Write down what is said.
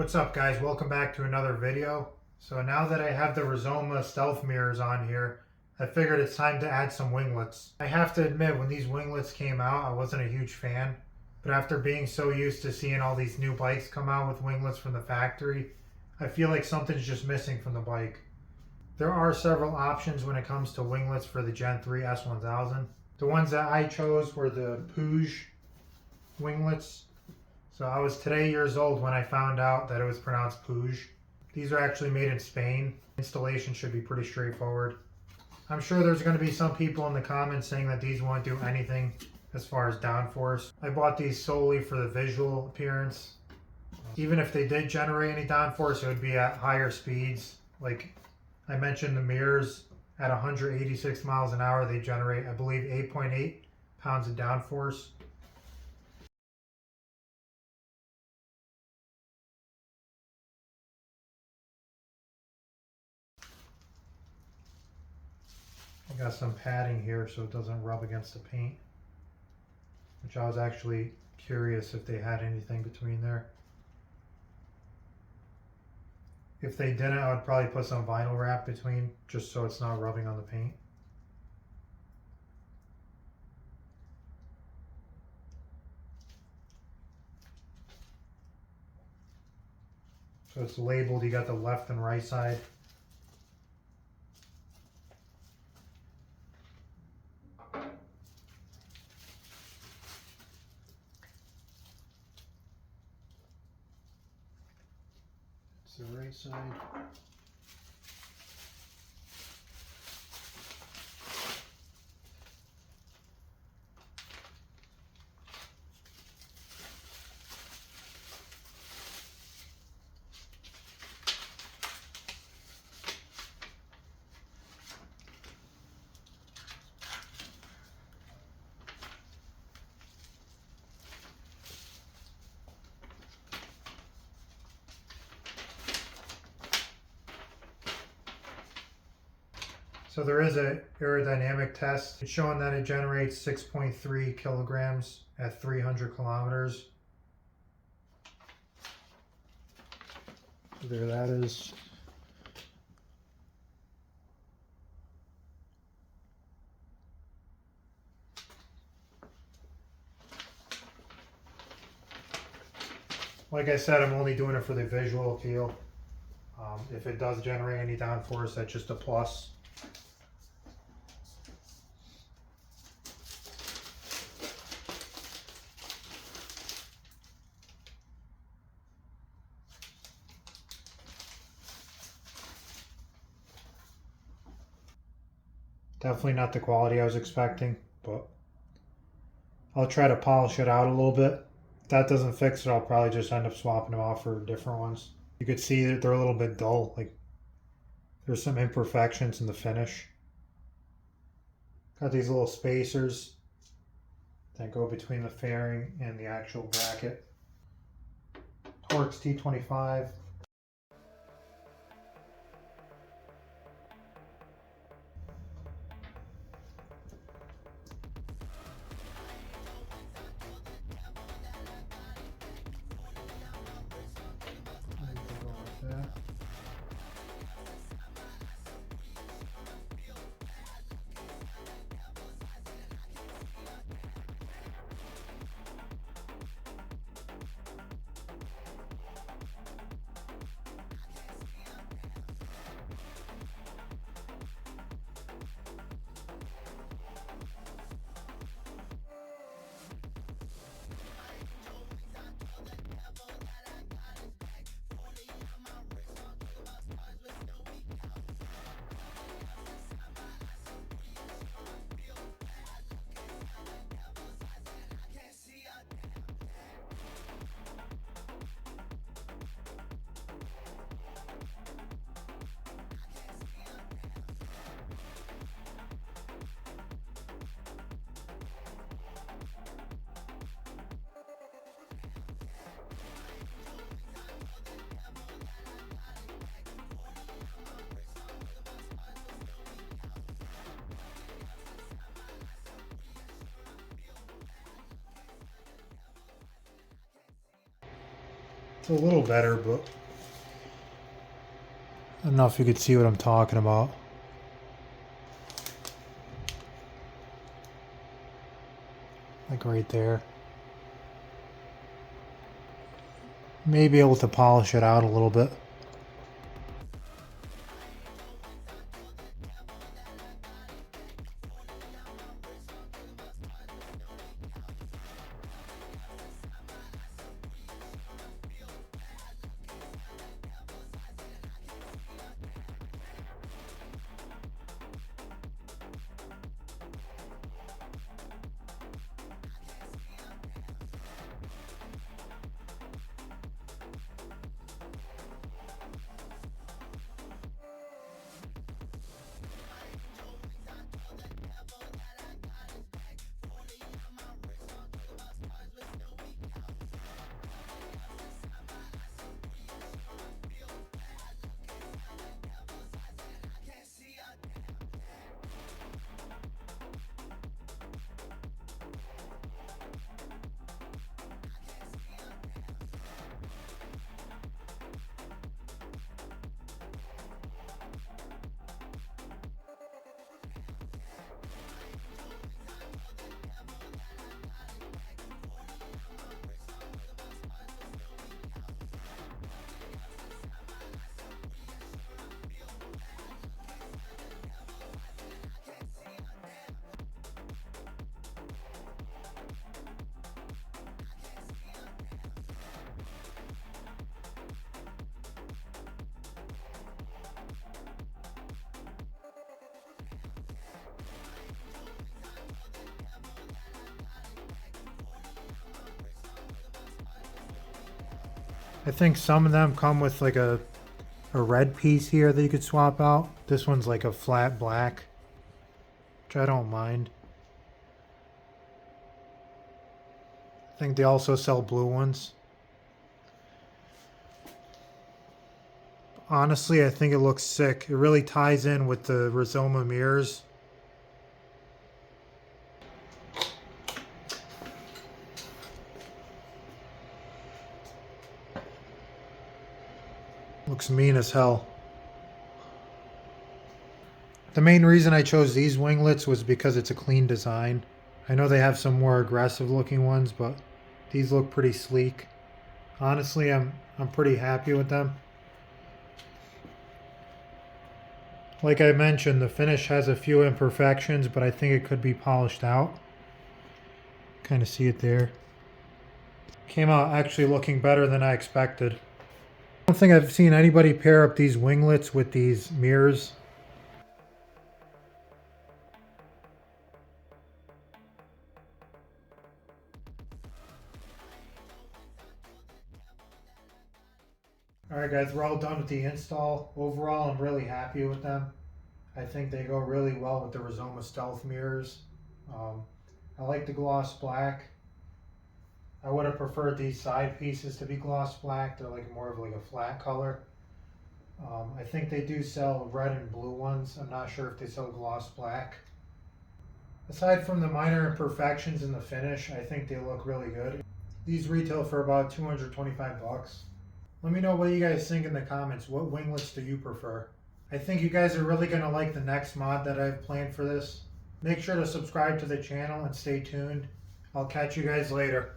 What's up guys, welcome back to another video. So now that I have the Rizoma stealth mirrors on here, I figured it's time to add some winglets. I have to admit, when these winglets came out, I wasn't a huge fan, but after being so used to seeing all these new bikes come out with winglets from the factory, I feel like something's just missing from the bike. There are several options when it comes to winglets for the Gen 3 S1000. The ones that I chose were the Puig winglets. So I was today years old when I found out that it was pronounced Puig. These are actually made in Spain. Installation should be pretty straightforward. I'm sure there's going to be some people in the comments saying that these won't do anything as far as downforce. I bought these solely for the visual appearance. Even if they did generate any downforce, it would be at higher speeds. Like I mentioned, the mirrors at 186 miles an hour, they generate, I believe, 8.8 pounds of downforce. I got some padding here so it doesn't rub against the paint, which I was actually curious if they had anything between there. If they didn't, I would probably put some vinyl wrap between just so it's not rubbing on the paint. So it's labeled, you got the left and right side. It's the right side. So there is an aerodynamic test. It's showing that it generates 6.3 kilograms at 300 kilometers. So there that is. Like I said, I'm only doing it for the visual appeal. If it does generate any downforce, that's just a plus. Definitely not the quality I was expecting, but I'll try to polish it out a little bit. If that doesn't fix it, I'll probably just end up swapping them off for different ones. You could see that they're a little bit dull. Like there's some imperfections in the finish. Got these little spacers that go between the fairing and the actual bracket. Torx T25. It's a little better, but I don't know if you could see what I'm talking about. Like right there. May be able to polish it out a little bit. I think some of them come with like a red piece here that you could swap out. This one's like a flat black, which I don't mind. I think they also sell blue ones. Honestly, I think it looks sick. It really ties in with the Rizoma mirrors. Looks mean as hell. The main reason I chose these winglets was because it's a clean design. I know they have some more aggressive looking ones, but these look pretty sleek. Honestly, I'm pretty happy with them. Like I mentioned, the finish has a few imperfections, but I think it could be polished out. Kind of see it there. Came out actually looking better than I expected. I don't think I've seen anybody pair up these winglets with these mirrors. Alright guys, we're all done with the install. Overall, I'm really happy with them. I think they go really well with the Rizoma Stealth mirrors. I like the gloss black. I would have preferred these side pieces to be gloss black. They're like more of like a flat color. I think they do sell red and blue ones. I'm not sure if they sell gloss black. Aside from the minor imperfections in the finish, I think they look really good. These retail for about 225 bucks. Let me know what you guys think in the comments. What winglets do you prefer? I think you guys are really going to like the next mod that I've planned for this. Make sure to subscribe to the channel and stay tuned. I'll catch you guys later.